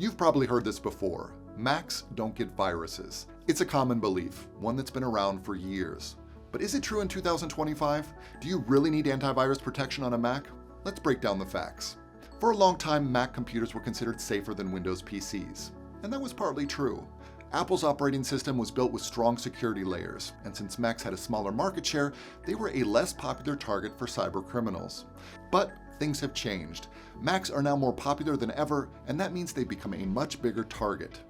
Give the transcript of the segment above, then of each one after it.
You've probably heard this before. Macs don't get viruses. It's a common belief, one that's been around for years. But is it true in 2025? Do you really need antivirus protection on a Mac? Let's break down the facts. For a long time, Mac computers were considered safer than Windows PCs. And that was partly true. Apple's operating system was built with strong security layers, and since Macs had a smaller market share, they were a less popular target for cyber criminals. But things have changed. Macs are now more popular than ever, and that means they've become a much bigger target.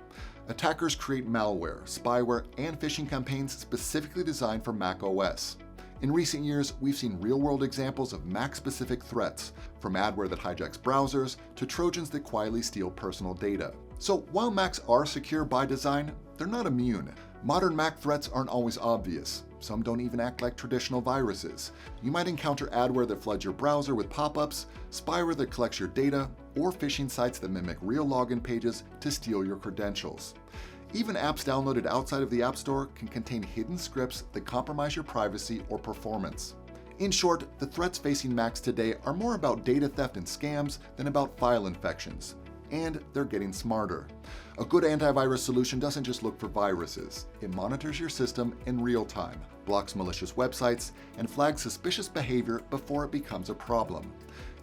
Attackers create malware, spyware, and phishing campaigns specifically designed for macOS. In recent years, we've seen real-world examples of Mac-specific threats, from adware that hijacks browsers to Trojans that quietly steal personal data. So while Macs are secure by design, they're not immune. Modern Mac threats aren't always obvious. Some don't even act like traditional viruses. You might encounter adware that floods your browser with pop-ups, spyware that collects your data, or phishing sites that mimic real login pages to steal your credentials. Even apps downloaded outside of the App Store can contain hidden scripts that compromise your privacy or performance. In short, the threats facing Macs today are more about data theft and scams than about file infections. And they're getting smarter. A good antivirus solution doesn't just look for viruses. It monitors your system in real time, blocks malicious websites, and flags suspicious behavior before it becomes a problem.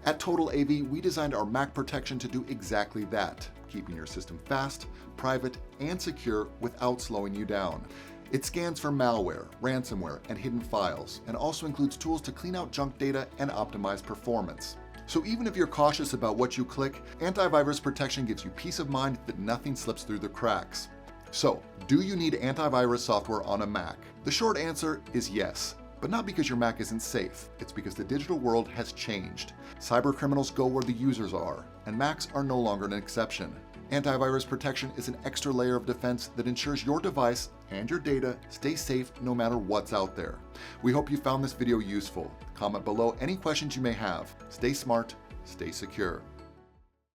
At Total AV, we designed our Mac protection to do exactly that, keeping your system fast, private, and secure without slowing you down. It scans for malware, ransomware, and hidden files, and also includes tools to clean out junk data and optimize performance. So even if you're cautious about what you click, antivirus protection gives you peace of mind that nothing slips through the cracks. So, do you need antivirus software on a Mac? The short answer is yes, but not because your Mac isn't safe. It's because the digital world has changed. Cybercriminals go where the users are, and Macs are no longer an exception. Antivirus protection is an extra layer of defense that ensures your device and your data stay safe no matter what's out there. We hope you found this video useful. Comment below any questions you may have. Stay smart, stay secure.